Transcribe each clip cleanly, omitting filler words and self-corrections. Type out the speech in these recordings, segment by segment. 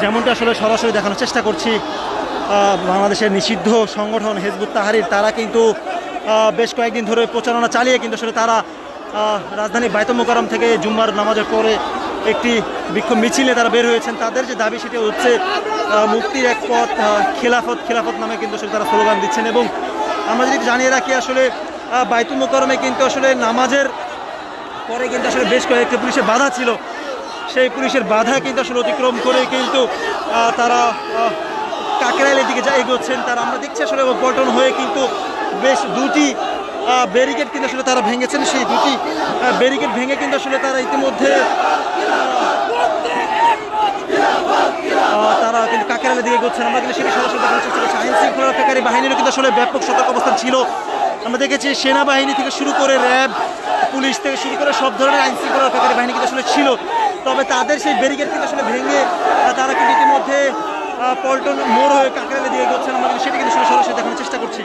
যেমনটা আসলে সরাসরি দেখানোর চেষ্টা করছি, বাংলাদেশের নিষিদ্ধ সংগঠন হিজবুত তাহরির তারা কিন্তু বেশ কয়েকদিন ধরে প্রচারণা চালিয়ে কিন্তু আসলে তারা রাজধানী বায়তুল মোকাররম থেকে জুম্মার নামাজের পরে একটি বিক্ষোভ মিছিলে তারা বের হয়েছেন। তাদের যে দাবি সেটা হচ্ছে মুক্তির এক পথ, খেলাফত। খেলাফত নামে কিন্তু আসলে তারা স্লোগান দিচ্ছেন। এবং আমরা যদি জানিয়ে রাখি আসলে বায়তুল মোকাররমে কিন্তু আসলে নামাজের পরে কিন্তু আসলে বেশ কয়েকটি পুলিশের বাধা ছিল, সেই পুলিশের বাধা কিন্তু আসলে অতিক্রম করে কিন্তু তারা কাকরাইলের দিকে যা এগোচ্ছেন। তারা আমরা দেখছি আসলে পল্টন হয়ে কিন্তু বেশ দুটি ব্যারিকেড কিন্তু আসলে তারা ভেঙেছেন। সেই দুটি ব্যারিকেড ভেঙে কিন্তু আসলে তারা ইতিমধ্যে তারা কিন্তু কাকরাইলের দিকে এগোচ্ছেন। আমরা কিন্তু সেটি সরাসরি দেখানোর চেষ্টা করছি। আইন শৃঙ্খলা রক্ষাকারী বাহিনীরও কিন্তু আসলে ব্যাপক সতর্ক অবস্থান ছিল। আমরা দেখেছি সেনাবাহিনী থেকে শুরু করে র্যাব, পুলিশ থেকে শুরু করে সব ধরনের আইন শৃঙ্খলা রক্ষাকারী বাহিনী কিন্তু আসলে ছিল। তবে তাদের সেই ব্যারিকেড কিন্তু আসলে ভেঙে তারা কিন্তু ইতিমধ্যে পল্টন মোড় হয়ে কাকরাইলের দিকে এগোচ্ছেন। আমরা কিন্তু সেটি কিন্তু আসলে সরাসরি দেখানোর চেষ্টা করছি।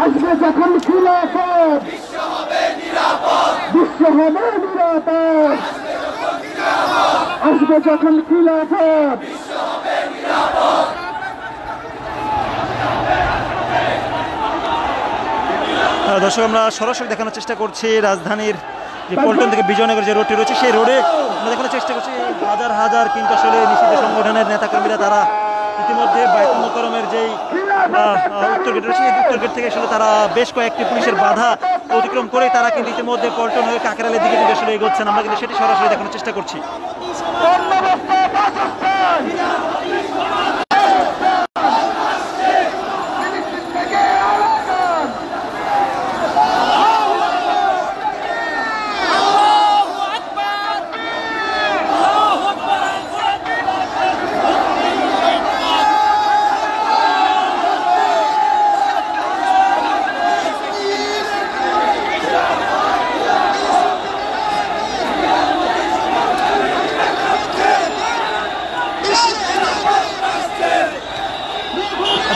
আসবে যখন খিলাফত, বিশ্ব হবে নিরাপদ। আসবে যখন খিলাফত, দর্শক আমরা সরাসরি দেখানোর চেষ্টা করছি রাজধানীর যে পল্টন থেকে বিজয়নগর যে রোডটি রয়েছে সেই রোডে আমরা দেখানোর চেষ্টা করছি হাজার হাজার কিন্তু আসলে নিষিদ্ধ সংগঠনের নেতাকর্মীরা তারা ইতিমধ্যে বায়তুল মোকাররমের যেই উত্তর গেট রয়েছে এই উত্তর গেট থেকে আসলে তারা বেশ কয়েকটি পুলিশের বাধা অতিক্রম করে তারা কিন্তু ইতিমধ্যে পল্টন হয়ে কাকরাইলের দিকে কিন্তু আসলে এগোচ্ছেন। আমরা কিন্তু সেটি সরাসরি দেখানোর চেষ্টা করছি।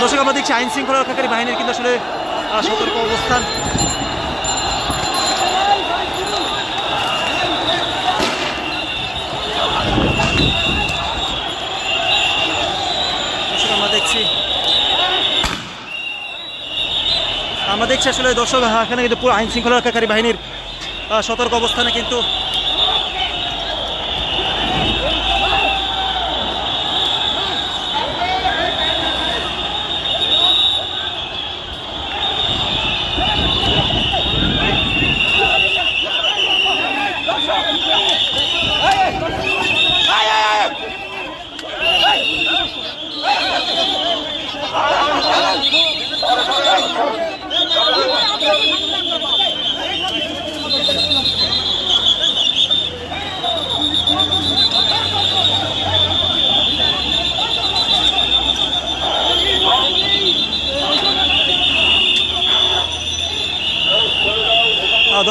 দর্শক আমরা দেখছি আইন শৃঙ্খলা রক্ষাকারী বাহিনীর কিন্তু আসলে সতর্ক অবস্থান। আমরা দেখছি আসলে দর্শক এখানে কিন্তু পুরো আইন শৃঙ্খলা রক্ষাকারী বাহিনীর সতর্ক অবস্থানে কিন্তু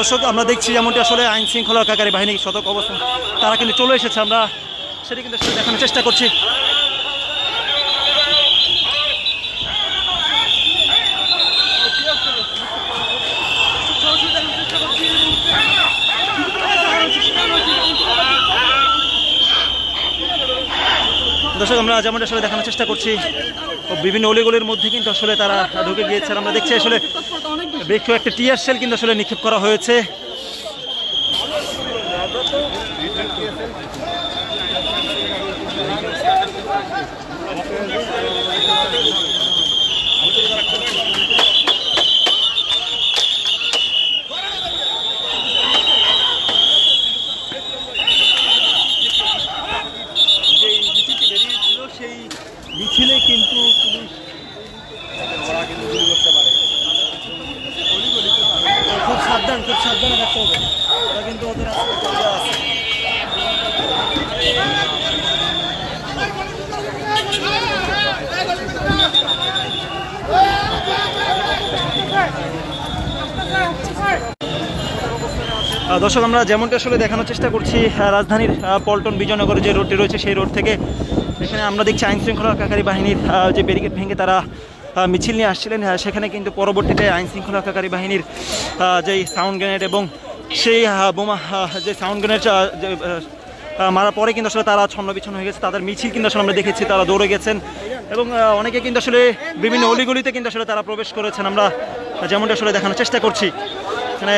দর্শক আমরা দেখছি যেমনটি আসলে আইন শৃঙ্খলা রক্ষাকারী বাহিনী সতর্ক অবস্থান তারা কিন্তু চলে এসেছে, আমরা সেটি কিন্তু আসলে দেখানোর চেষ্টা করছি। দর্শক আমরা যেমনটা আসলে দেখানোর চেষ্টা করছি বিভিন্ন অলিগলির মধ্যে কিন্তু আসলে তারা ঢুকে গিয়েছে। আমরা দেখছি আসলে বেশ কয়েকটা টিয়ার শেল কিন্তু আসলে নিক্ষেপ করা হয়েছে। মিছিলে কিন্তু খুব সাবধানে থাকতে হবে, ওরা কিন্তু ওদের আছে। দর্শক আমরা যেমনটা আসলে দেখানোর চেষ্টা করছি রাজধানীর পল্টন বিজয়নগর যে রোডটি রয়েছে সেই রোড থেকে এখানে আমরা দেখছি আইন শৃঙ্খলা রক্ষাকারী বাহিনীর যে ব্যারিকেড ভেঙে তারা মিছিল নিয়ে আসছিলেন, সেখানে কিন্তু পরবর্তীতে আইন শৃঙ্খলা রক্ষাকারী বাহিনীর যেই সাউন্ড গ্রেনেড এবং সেই বোমা যে সাউন্ড গ্রেনেড মারার পরে কিন্তু আসলে তারা ছন্ন বিচ্ছন্ন হয়ে গেছে। তাদের মিছিল কিন্তু আসলে আমরা দেখেছি তারা দৌড়ে গেছেন এবং অনেকে কিন্তু আসলে বিভিন্ন অলিগলিতে কিন্তু আসলে তারা প্রবেশ করেছেন। আমরা যেমনটা আসলে দেখানোর চেষ্টা করছি এখানে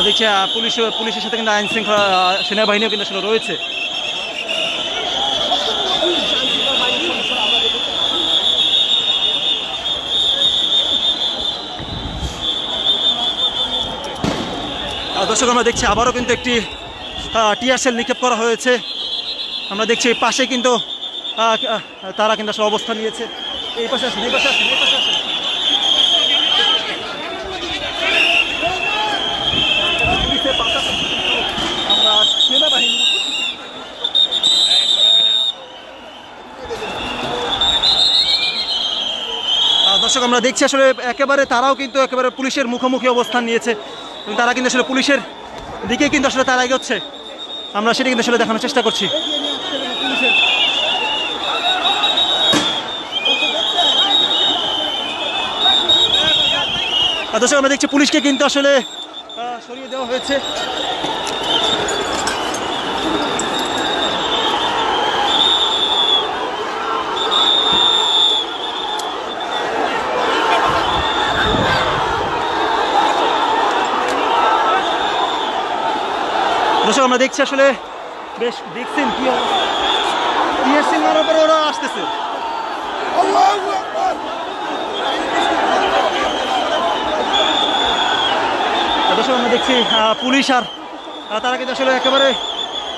দেখছি পুলিশের সাথে কিন্তু আইন শৃঙ্খলা সেনাবাহিনীও কিন্তু আসলে রয়েছে। দর্শক আমরা দেখছি আবারও কিন্তু একটি টিয়ার শেল নিক্ষেপ করা হয়েছে। আমরা দেখছি এই পাশে কিন্তু তারা কিন্তু আসলে অবস্থান নিয়েছে। এই পাশে আসেন, এই পাশে আসেন, এই পাশে আসেন। আমরা সেনাবাহিনী দর্শক আমরা দেখছি আসলে একেবারে তারাও কিন্তু একেবারে পুলিশের মুখোমুখি অবস্থান নিয়েছে এবং তারা কিন্তু আসলে পুলিশের দিকে কিন্তু আসলে তারা এগোচ্ছে। আমরা সেটা কিন্তু আসলে দেখানোর চেষ্টা করছি। দর্শক আমরা দেখছি পুলিশকে কিন্তু আসলে সরিয়ে দেওয়া হয়েছে। দর্শক আমরা দেখছি আসলে বেশ দেখছেন কি টিএসসি মারার পরে ওরা আসতেছে। দর্শক আমরা দেখছি পুলিশ আর তারা কিন্তু আসলে একেবারে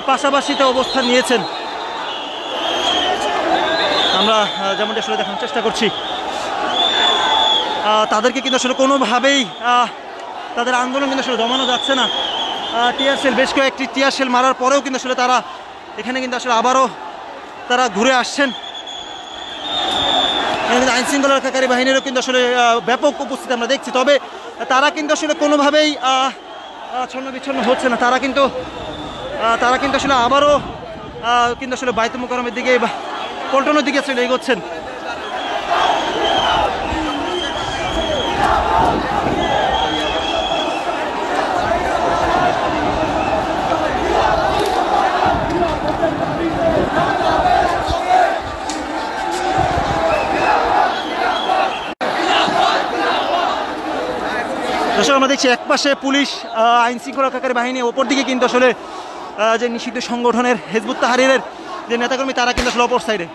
পাশাপাশিতে অবস্থান নিয়েছেন। আমরা যেমনটা আসলে দেখানোর চেষ্টা করছি তাদেরকে কিন্তু আসলে কোনোভাবেই তাদের আন্দোলন কিন্তু আসলে দমানো যাচ্ছে না। টিয়ার শেল বেশ কয়েকটি টিয়ার শেল মারার পরেও কিন্তু আসলে তারা এখানে কিন্তু আসলে আবারও তারা ঘুরে আসছেন। আইন শৃঙ্খলা রক্ষাকারী বাহিনীরও কিন্তু আসলে ব্যাপক উপস্থিতি আমরা দেখছি, তবে তারা কিন্তু আসলে কোনোভাবেই ছন্ন বিচ্ছন্ন হচ্ছে না। তারা কিন্তু আসলে আবারও কিন্তু আসলে বায়তুল মোকাররমের দিকে পল্টনের দিকে আসলে এগোচ্ছেন। দর্শক আমরা দেখছি একপাশে পুলিশ আইন শৃঙ্খলা রক্ষাকারী বাহিনী, ওপর দিকে কিন্তু আসলে যে নিষিদ্ধ সংগঠনের হিজবুত তাহরীরের যে নেতাকর্মী তারা কিন্তু আসলে অপর সাইডে।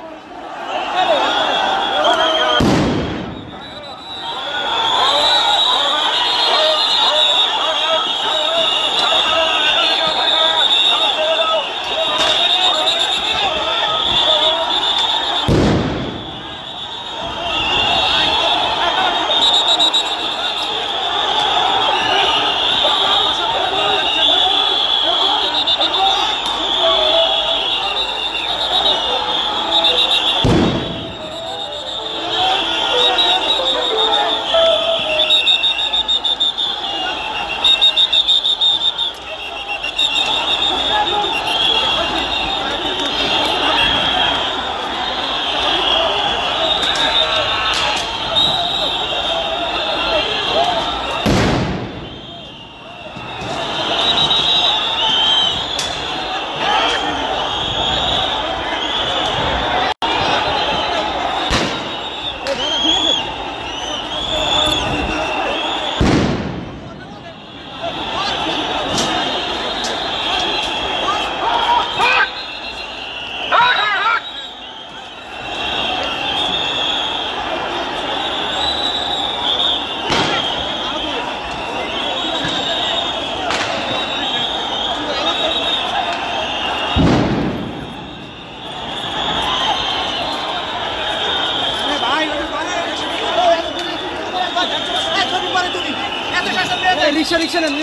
রিক্সা নেন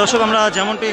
দর্শক, আমরা যেমনটি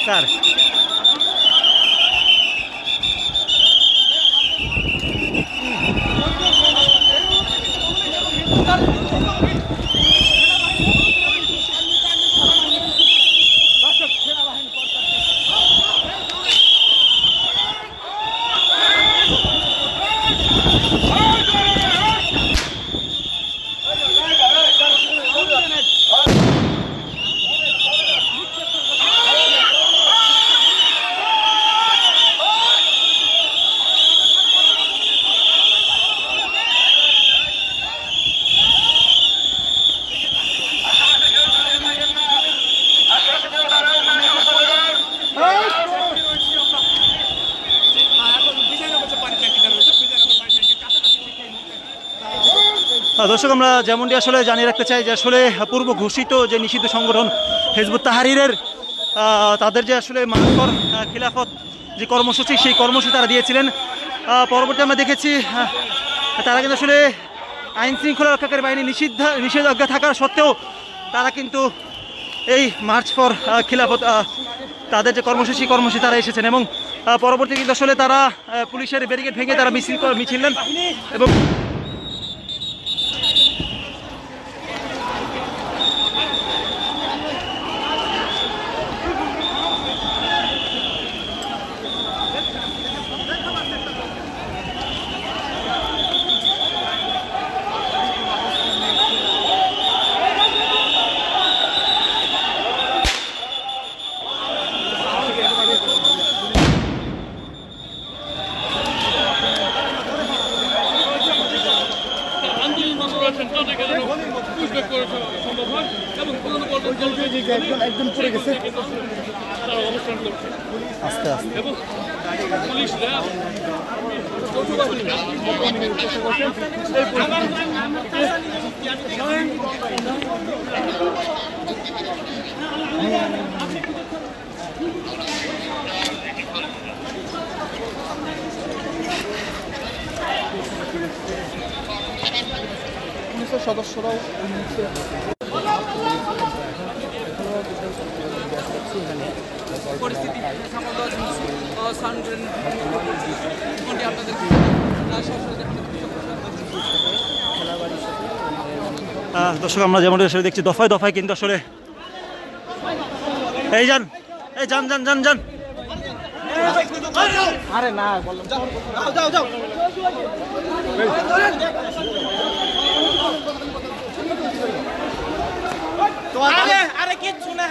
কার দর্শক, আমরা যেমনটি আসলে জানিয়ে রাখতে চাই যে আসলে পূর্ব ঘোষিত যে নিষিদ্ধ সংগঠন হিজবুত তাহরিরের তাদের যে আসলে মানকর খিলাফত যে কর্মসূচি, সেই কর্মসূচি তারা দিয়েছিলেন। পরবর্তী আমরা দেখেছি তারা কিন্তু আসলে আইন শৃঙ্খলা রক্ষাকারী বাহিনী নিষেধাজ্ঞা থাকার সত্ত্বেও তারা কিন্তু এই মার্চ ফর খিলাফত তাদের যে কর্মসূচি তারা এসেছেন এবং পরবর্তী কিন্তু আসলে তারা পুলিশের ব্যারিকেড ভেঙে তারা মিছিল নেন এবং একদম পড়ে গেছে আস্তে আস্তে এবং পুলিশ পুলিশের সদস্যরাও পরিস্থিতি আপনাদের দর্শক আমরা যেমন আসলে দেখছি দফায় দফায় কিন্তু আসলে এই যান এই যান যান যান যান আরে না বললাম যাও যাও আরে কিচ্ছু না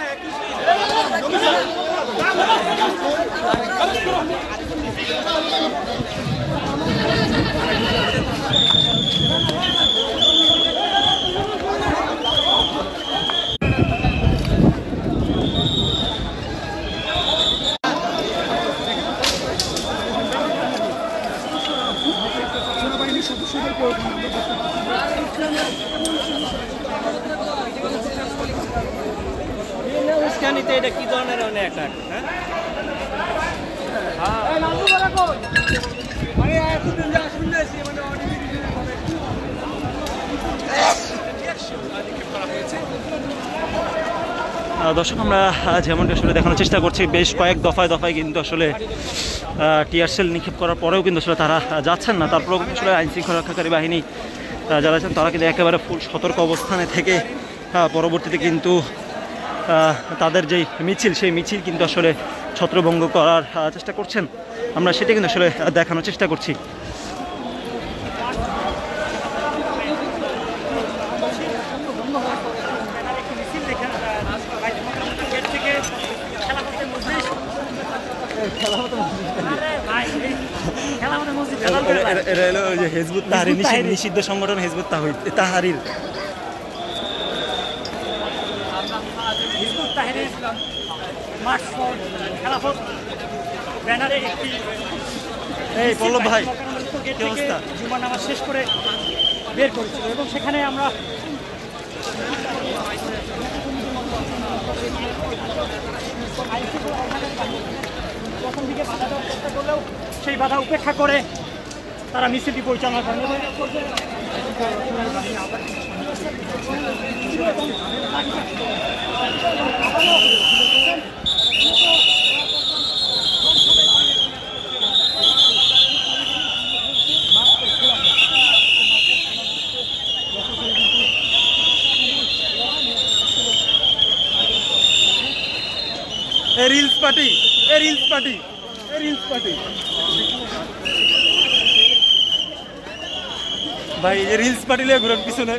উস্কানিতে এটা কি ধরনের অনেক দর্শক আমরা যেমনটা আসলে দেখানোর চেষ্টা করছি বেশ কয়েক দফায় দফায় কিন্তু আসলে টিয়ার সেল নিক্ষেপ করার পরেও কিন্তু আসলে তারা যাচ্ছেন না। তারপরেও আসলে আইনশৃঙ্খলা রক্ষাকারী বাহিনী যারা আছেন তারা কিন্তু একেবারে ফুল সতর্ক অবস্থানে থেকে পরবর্তীতে কিন্তু তাদের যেই মিছিল সেই মিছিল কিন্তু আসলে ছত্রভঙ্গ করার চেষ্টা করছেন। আমরা সেটা কিন্তু আসলে দেখানোর চেষ্টা করছি। এটা হলো যে হিজবুত তাহরির নিষিদ্ধ সংগঠন হিজবুত তাহরির এই পল্লব ভাই কি অবস্থা? জুমার নামাজ শেষ করে বের করেছিল এবং সেখানে আমরা প্রথম দিকে বাধা দেওয়ার চেষ্টা করলেও সেই বাধা উপেক্ষা করে তারা মিছিলটি পরিচালনা করেন। Reels party reels party reels party ভাই রিলস পার্টি লিয়ে ঘুরেন পিছনে।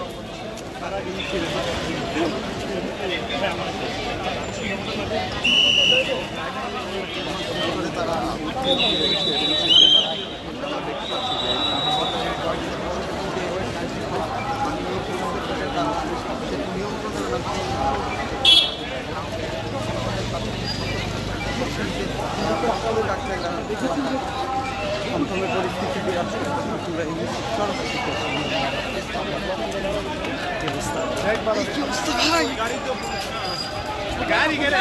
গাড়ি গেলে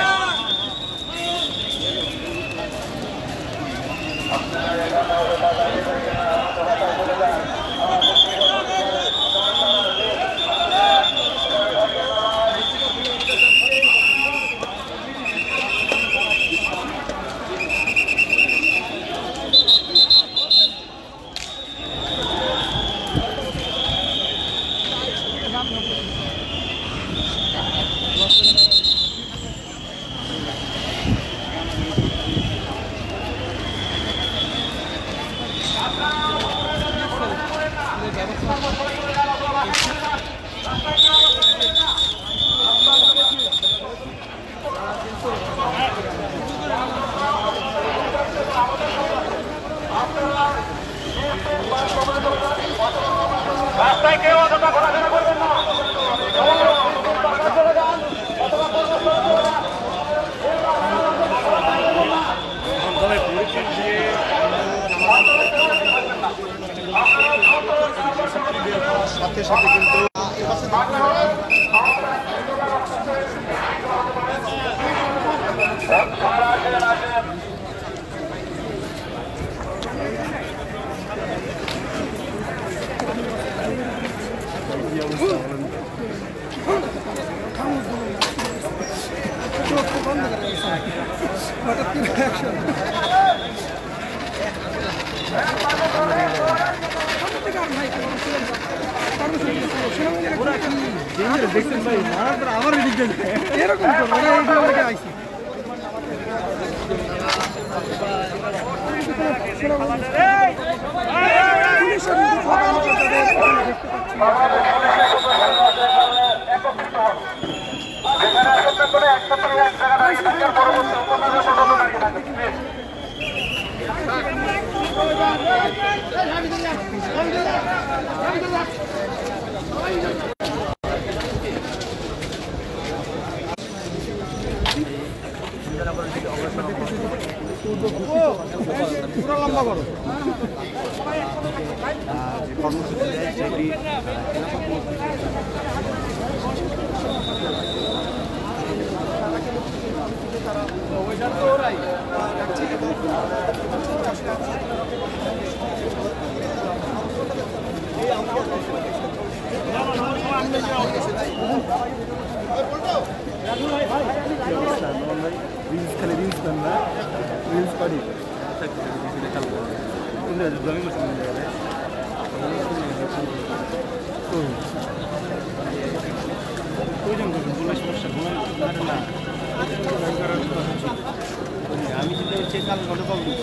রাস্তায় কেউ অতটা ঘোরাফেরা করবেন না। সাথে সাথে কিন্তু আমি চিন্তা করছি কাল ঘন্টা কম আমি